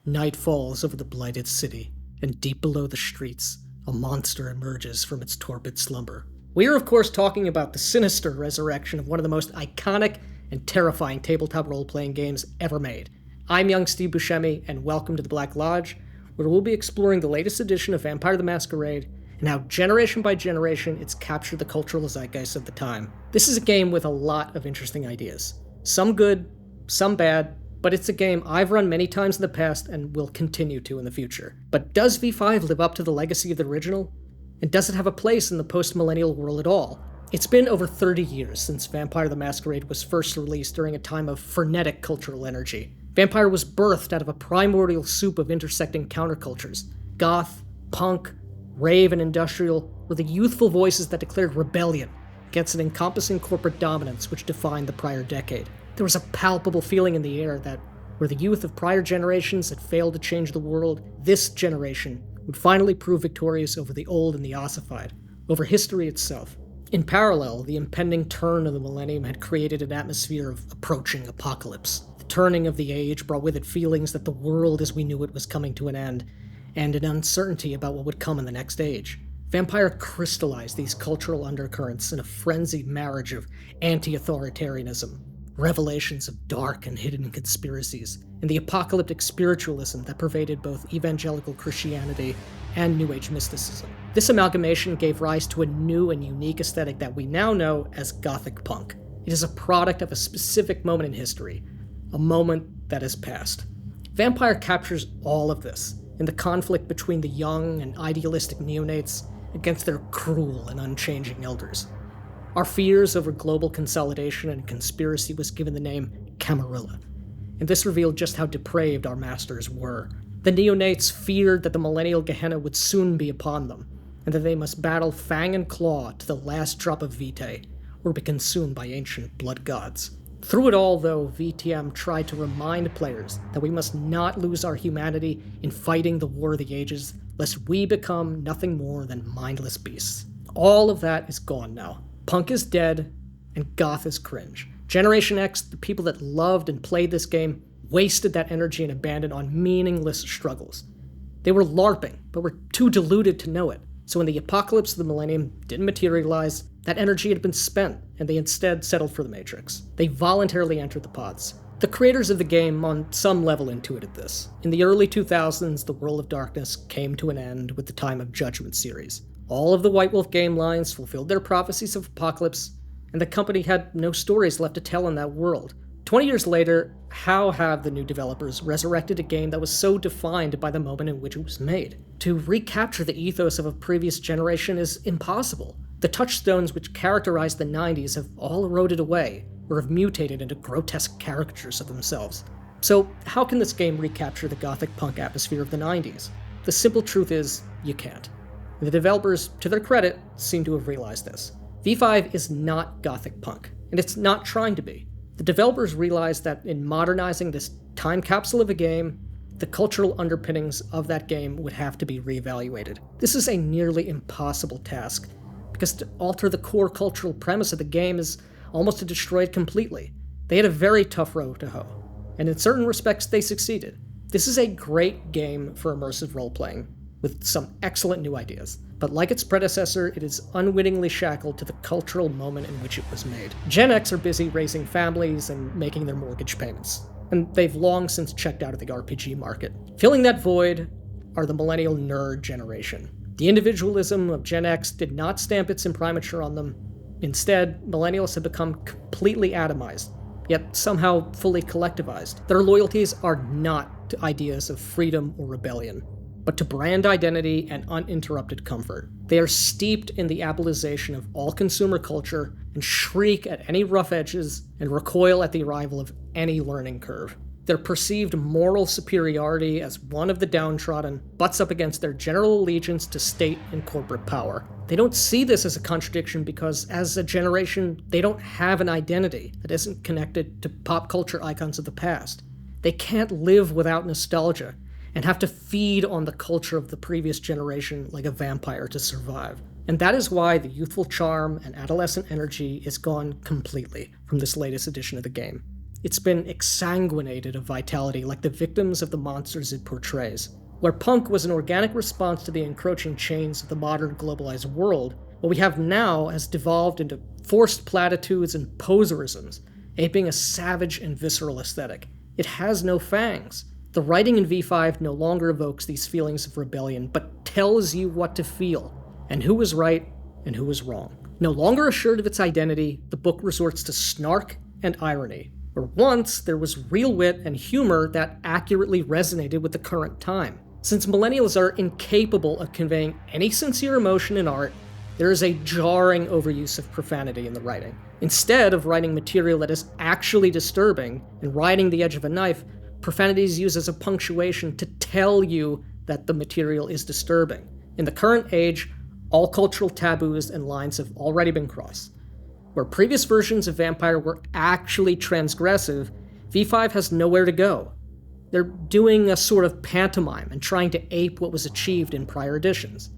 Night falls over the blighted city, and deep below the streets, a monster emerges from its torpid slumber. We are, of course, talking about the sinister resurrection of one of the most iconic and terrifying tabletop role-playing games ever made. I'm Young Steve Buscemi, and welcome to the Black Lodge, where we'll be exploring the latest edition of Vampire the Masquerade and how generation by generation it's captured the cultural zeitgeist of the time. This is a game with a lot of interesting ideas. Some good, some bad, but it's a game I've run many times in the past and will continue to in the future. But does V5 live up to the legacy of the original? And does it have a place in the post-millennial world at all? It's been over 30 years since Vampire the Masquerade was first released during a time of frenetic cultural energy. Vampire was birthed out of a primordial soup of intersecting countercultures. Goth, punk, rave, and industrial were the youthful voices that declared rebellion against an encompassing corporate dominance which defined the prior decade. There was a palpable feeling in the air that, where the youth of prior generations had failed to change the world, this generation would finally prove victorious over the old and the ossified, over history itself. In parallel, the impending turn of the millennium had created an atmosphere of approaching apocalypse. The turning of the age brought with it feelings that the world as we knew it was coming to an end, and an uncertainty about what would come in the next age. Vampire crystallized these cultural undercurrents in a frenzied marriage of anti-authoritarianism, revelations of dark and hidden conspiracies, and the apocalyptic spiritualism that pervaded both evangelical Christianity and New Age mysticism. This amalgamation gave rise to a new and unique aesthetic that we now know as Gothic Punk. It is a product of a specific moment in history, a moment that has passed. Vampire captures all of this in the conflict between the young and idealistic neonates against their cruel and unchanging elders. Our fears over global consolidation and conspiracy was given the name Camarilla, and this revealed just how depraved our masters were. The neonates feared that the millennial Gehenna would soon be upon them, and that they must battle fang and claw to the last drop of vitae, or be consumed by ancient blood gods. Through it all, though, VTM tried to remind players that we must not lose our humanity in fighting the War of the Ages, lest we become nothing more than mindless beasts. All of that is gone now. Punk is dead, and goth is cringe. Generation X, the people that loved and played this game, wasted that energy and abandoned on meaningless struggles. They were LARPing, but were too deluded to know it. So when the apocalypse of the millennium didn't materialize, that energy had been spent, and they instead settled for the Matrix. They voluntarily entered the pods. The creators of the game, on some level, intuited this. In the early 2000s, the World of Darkness came to an end with the Time of Judgment series. All of the White Wolf game lines fulfilled their prophecies of apocalypse, and the company had no stories left to tell in that world. 20 years later, how have the new developers resurrected a game that was so defined by the moment in which it was made? To recapture the ethos of a previous generation is impossible. The touchstones which characterized the 90s have all eroded away, or have mutated into grotesque caricatures of themselves. So how can this game recapture the Gothic Punk atmosphere of the 90s? The simple truth is, you can't. The developers, to their credit, seem to have realized this. V5 is not Gothic Punk, and it's not trying to be. The developers realized that in modernizing this time capsule of a game, the cultural underpinnings of that game would have to be reevaluated. This is a nearly impossible task, because to alter the core cultural premise of the game is almost to destroy it completely. They had a very tough row to hoe, and in certain respects they succeeded. This is a great game for immersive role-playing, with some excellent new ideas. But like its predecessor, it is unwittingly shackled to the cultural moment in which it was made. Gen X are busy raising families and making their mortgage payments, and they've long since checked out of the RPG market. Filling that void are the millennial nerd generation. The individualism of Gen X did not stamp its imprimatur on them. Instead, millennials have become completely atomized, yet somehow fully collectivized. Their loyalties are not to ideas of freedom or rebellion, but to brand identity and uninterrupted comfort. They are steeped in the appleization of all consumer culture and shriek at any rough edges and recoil at the arrival of any learning curve. Their perceived moral superiority as one of the downtrodden butts up against their general allegiance to state and corporate power. They don't see this as a contradiction because, as a generation, they don't have an identity that isn't connected to pop culture icons of the past. They can't live without nostalgia, and have to feed on the culture of the previous generation like a vampire to survive. And that is why the youthful charm and adolescent energy is gone completely from this latest edition of the game. it's been exsanguinated of vitality like the victims of the monsters it portrays. Where punk was an organic response to the encroaching chains of the modern globalized world, what we have now has devolved into forced platitudes and poserisms, aping a savage and visceral aesthetic. It has no fangs. The writing in V5 no longer evokes these feelings of rebellion, but tells you what to feel, and who was right and who was wrong. No longer assured of its identity, the book resorts to snark and irony, where once there was real wit and humor that accurately resonated with the current time. Since millennials are incapable of conveying any sincere emotion in art, there is a jarring overuse of profanity in the writing. Instead of writing material that is actually disturbing and riding the edge of a knife, profanity is used as a punctuation to tell you that the material is disturbing. In the current age, all cultural taboos and lines have already been crossed. Where previous versions of Vampire were actually transgressive, V5 has nowhere to go. They're doing a sort of pantomime and trying to ape what was achieved in prior editions.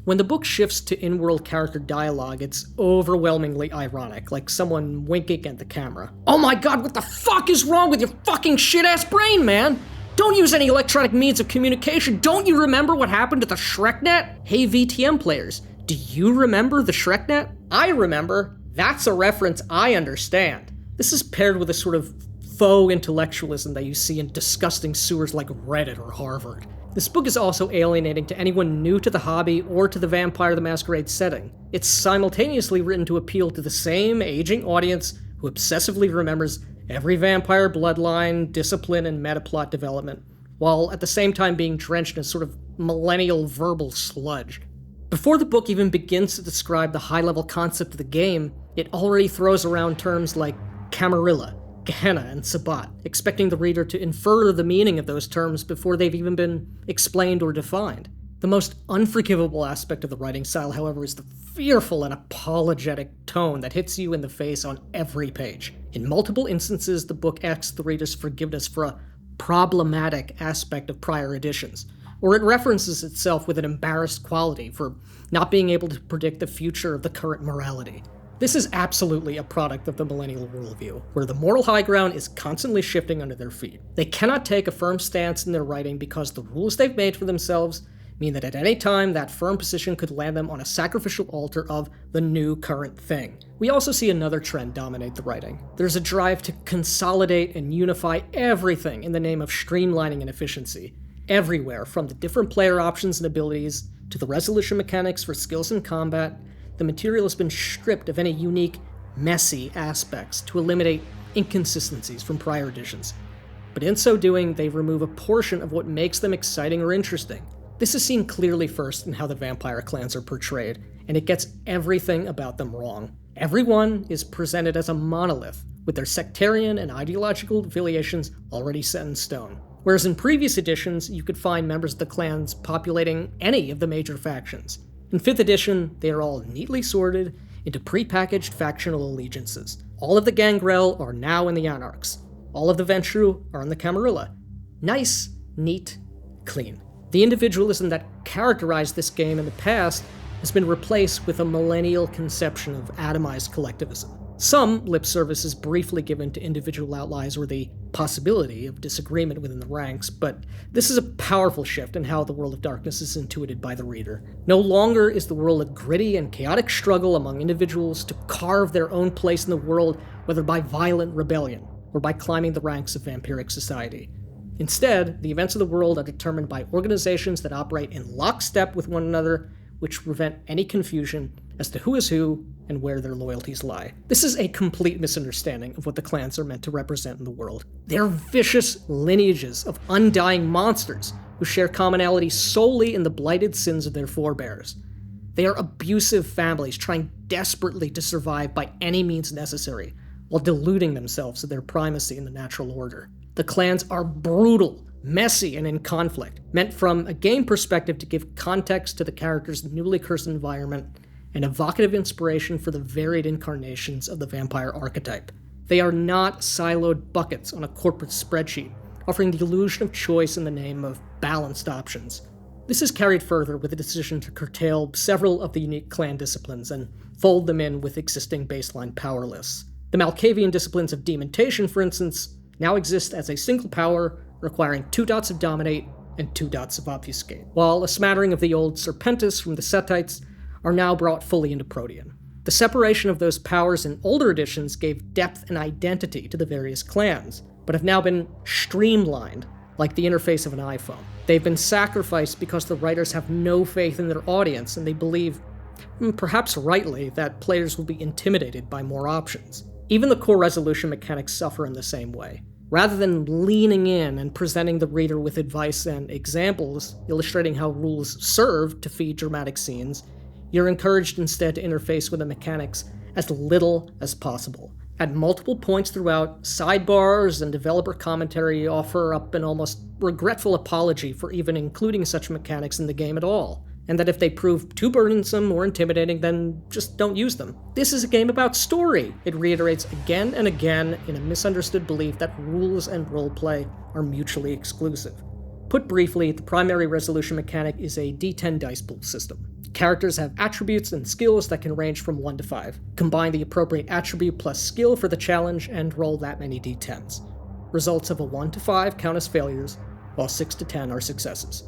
When the book shifts to in-world character dialogue, it's overwhelmingly ironic, like someone winking at the camera. Oh my god, what the fuck is wrong with your fucking shit-ass brain, man? Don't use any electronic means of communication. Don't you remember what happened to the ShrekNet? Hey VTM players, do you remember the ShrekNet? I remember. That's a reference I understand. This is paired with a sort of faux intellectualism that you see in disgusting sewers like Reddit or Harvard. This book is also alienating to anyone new to the hobby or to the Vampire the Masquerade setting. It's simultaneously written to appeal to the same aging audience who obsessively remembers every vampire bloodline, discipline, and metaplot development, while at the same time being drenched in a sort of millennial verbal sludge. Before the book even begins to describe the high-level concept of the game, it already throws around terms like Camarilla, Gehenna, and Sabbat, expecting the reader to infer the meaning of those terms before they've even been explained or defined. The most unforgivable aspect of the writing style, however, is the fearful and apologetic tone that hits you in the face on every page. In multiple instances, the book asks the reader's forgiveness for a problematic aspect of prior editions, or it references itself with an embarrassed quality for not being able to predict the future of the current morality. This is absolutely a product of the millennial worldview, where the moral high ground is constantly shifting under their feet. They cannot take a firm stance in their writing because the rules they've made for themselves mean that at any time that firm position could land them on a sacrificial altar of the new current thing. We also see another trend dominate the writing. There's a drive to consolidate and unify everything in the name of streamlining and efficiency. Everywhere, from the different player options and abilities to the resolution mechanics for skills in combat, the material has been stripped of any unique, messy aspects to eliminate inconsistencies from prior editions. But in so doing, they remove a portion of what makes them exciting or interesting. This is seen clearly first in how the vampire clans are portrayed, and it gets everything about them wrong. Everyone is presented as a monolith, with their sectarian and ideological affiliations already set in stone. Whereas in previous editions, you could find members of the clans populating any of the major factions. In 5th edition, they are all neatly sorted into pre-packaged factional allegiances. All of the Gangrel are now in the Anarchs. All of the Ventru are in the Camarilla. Nice, neat, clean. The individualism that characterized this game in the past has been replaced with a millennial conception of atomized collectivism. Some lip service is briefly given to individual outliers or the possibility of disagreement within the ranks, but this is a powerful shift in how the world of darkness is intuited by the reader. No longer is the world a gritty and chaotic struggle among individuals to carve their own place in the world, whether by violent rebellion or by climbing the ranks of vampiric society. Instead, the events of the world are determined by organizations that operate in lockstep with one another, which prevent any confusion as to who is who and where their loyalties lie. This is a complete misunderstanding of what the clans are meant to represent in the world. They're vicious lineages of undying monsters who share commonality solely in the blighted sins of their forebears. They are abusive families trying desperately to survive by any means necessary, while deluding themselves of their primacy in the natural order. The clans are brutal, messy, and in conflict, meant from a game perspective to give context to the character's newly cursed environment and evocative inspiration for the varied incarnations of the vampire archetype. They are not siloed buckets on a corporate spreadsheet, offering the illusion of choice in the name of balanced options. This is carried further with the decision to curtail several of the unique clan disciplines and fold them in with existing baseline power lists. The Malkavian disciplines of demontation, for instance, now exist as a single power, requiring 2 dots of dominate and 2 dots of obfuscate, while a smattering of the old Serpentis from the Setites are now brought fully into Protean. The separation of those powers in older editions gave depth and identity to the various clans, but have now been streamlined, like the interface of an iPhone. They've been sacrificed because the writers have no faith in their audience, and they believe, perhaps rightly, that players will be intimidated by more options. Even the core resolution mechanics suffer in the same way. Rather than leaning in and presenting the reader with advice and examples illustrating how rules serve to feed dramatic scenes, you're encouraged instead to interface with the mechanics as little as possible. At multiple points throughout, sidebars and developer commentary offer up an almost regretful apology for even including such mechanics in the game at all, and that if they prove too burdensome or intimidating, then just don't use them. This is a game about story, it reiterates again and again in a misunderstood belief that rules and roleplay are mutually exclusive. Put briefly, the primary resolution mechanic is a D10 dice pool system. Characters have attributes and skills that can range from 1 to 5. Combine the appropriate attribute plus skill for the challenge and roll that many D10s. Results of a 1 to 5 count as failures, while 6 to 10 are successes.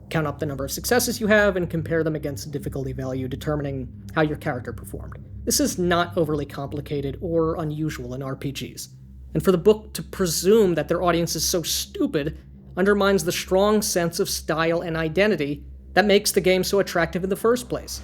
Count up the number of successes you have and compare them against the difficulty value, determining how your character performed. This is not overly complicated or unusual in RPGs. And for the book to presume that their audience is so stupid undermines the strong sense of style and identity that makes the game so attractive in the first place.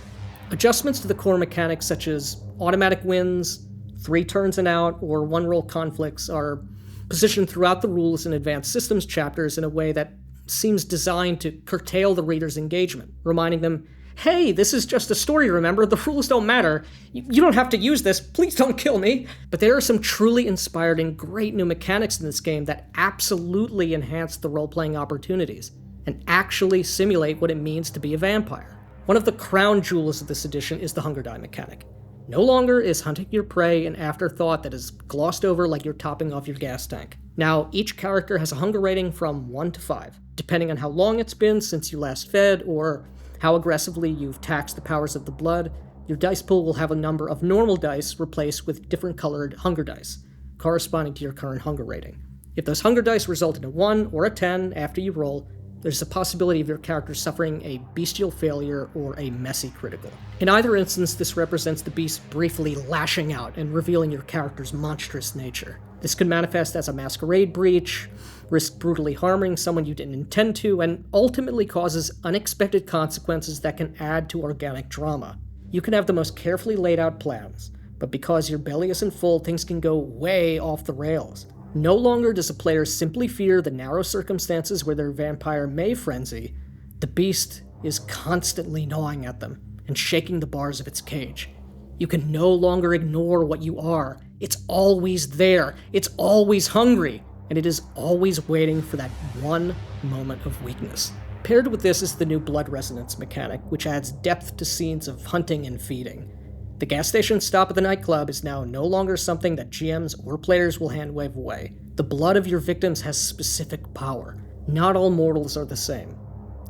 Adjustments to the core mechanics such as automatic wins, 3 turns and out, or 1-roll conflicts are positioned throughout the rules and advanced systems chapters in a way that seems designed to curtail the reader's engagement, reminding them, hey, this is just a story, remember? The rules don't matter. You don't have to use this. Please don't kill me. But there are some truly inspired and great new mechanics in this game that absolutely enhance the role-playing opportunities and actually simulate what it means to be a vampire. One of the crown jewels of this edition is the hunger die mechanic. No longer is hunting your prey an afterthought that is glossed over like you're topping off your gas tank. Now, each character has a hunger rating from 1 to 5, depending on how long it's been since you last fed or how aggressively you've taxed the powers of the blood. Your dice pool will have a number of normal dice replaced with different colored hunger dice, corresponding to your current hunger rating. If those hunger dice result in a 1 or a 10 after you roll, there's a possibility of your character suffering a bestial failure or a messy critical. In either instance, this represents the beast briefly lashing out and revealing your character's monstrous nature. This could manifest as a masquerade breach, risk brutally harming someone you didn't intend to, and ultimately causes unexpected consequences that can add to organic drama. You can have the most carefully laid out plans, but because your belly isn't full, things can go way off the rails. No longer does a player simply fear the narrow circumstances where their vampire may frenzy. The beast is constantly gnawing at them and shaking the bars of its cage. You can no longer ignore what you are. It's always there. It's always hungry. And it is always waiting for that one moment of weakness. Paired with this is the new blood resonance mechanic, which adds depth to scenes of hunting and feeding. The gas station stop at the nightclub is now no longer something that GMs or players will hand-wave away. The blood of your victims has specific power. Not all mortals are the same.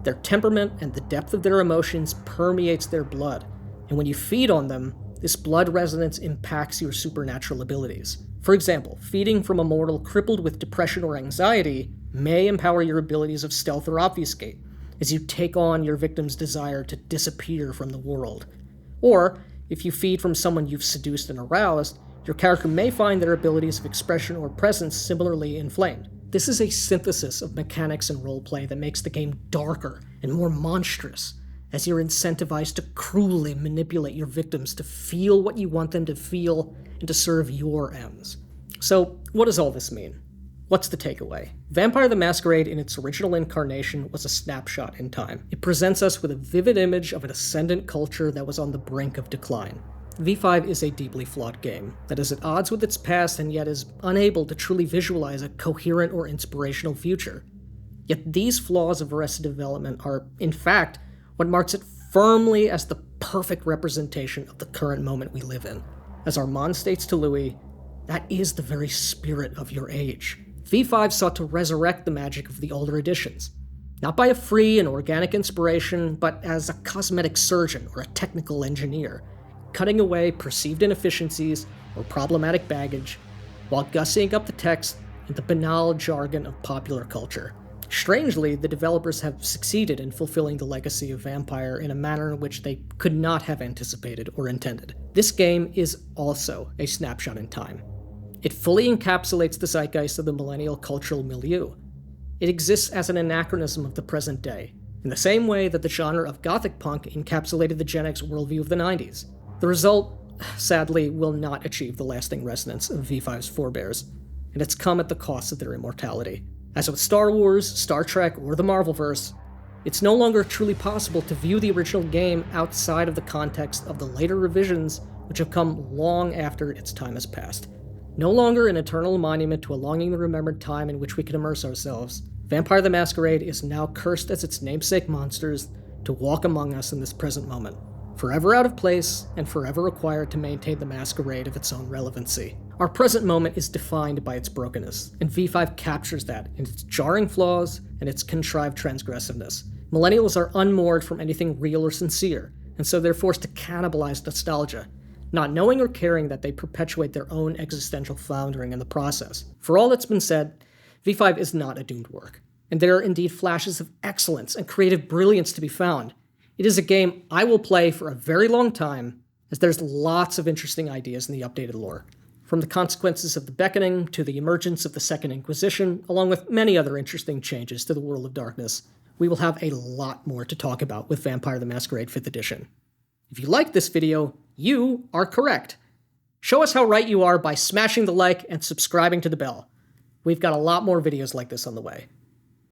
Their temperament and the depth of their emotions permeates their blood, and when you feed on them, this blood resonance impacts your supernatural abilities. For example, feeding from a mortal crippled with depression or anxiety may empower your abilities of stealth or obfuscate, as you take on your victim's desire to disappear from the world. Or, if you feed from someone you've seduced and aroused, your character may find their abilities of expression or presence similarly inflamed. This is a synthesis of mechanics and roleplay that makes the game darker and more monstrous, as you're incentivized to cruelly manipulate your victims to feel what you want them to feel and to serve your ends. So, what does all this mean? What's the takeaway? Vampire the Masquerade in its original incarnation was a snapshot in time. It presents us with a vivid image of an ascendant culture that was on the brink of decline. V5 is a deeply flawed game that is at odds with its past and yet is unable to truly visualize a coherent or inspirational future. Yet these flaws of Arrested Development are, in fact, what marks it firmly as the perfect representation of the current moment we live in. As Armand states to Louis, that is the very spirit of your age. V5 sought to resurrect the magic of the older editions, not by a free and organic inspiration, but as a cosmetic surgeon or a technical engineer, cutting away perceived inefficiencies or problematic baggage, while gussying up the text and the banal jargon of popular culture. Strangely, the developers have succeeded in fulfilling the legacy of Vampire in a manner in which they could not have anticipated or intended. This game is also a snapshot in time. It fully encapsulates the zeitgeist of the millennial cultural milieu. It exists as an anachronism of the present day, in the same way that the genre of Gothic Punk encapsulated the Gen X worldview of the 90s. The result, sadly, will not achieve the lasting resonance of V5's forebears, and it's come at the cost of their immortality. As with Star Wars, Star Trek, or the Marvelverse, it's no longer truly possible to view the original game outside of the context of the later revisions which have come long after its time has passed. No longer an eternal monument to a longing-remembered time in which we can immerse ourselves, Vampire the Masquerade is now cursed as its namesake monsters to walk among us in this present moment, forever out of place and forever required to maintain the masquerade of its own relevancy. Our present moment is defined by its brokenness, and V5 captures that in its jarring flaws and its contrived transgressiveness. Millennials are unmoored from anything real or sincere, and so they're forced to cannibalize nostalgia, not knowing or caring that they perpetuate their own existential floundering in the process. For all that's been said, V5 is not a doomed work, and there are indeed flashes of excellence and creative brilliance to be found. It is a game I will play for a very long time, as there's lots of interesting ideas in the updated lore. From the consequences of the Beckoning to the emergence of the Second Inquisition, along with many other interesting changes to the World of Darkness, we will have a lot more to talk about with Vampire the Masquerade 5th Edition. If you liked this video, you are correct. Show us how right you are by smashing the like and subscribing to the bell. We've got a lot more videos like this on the way.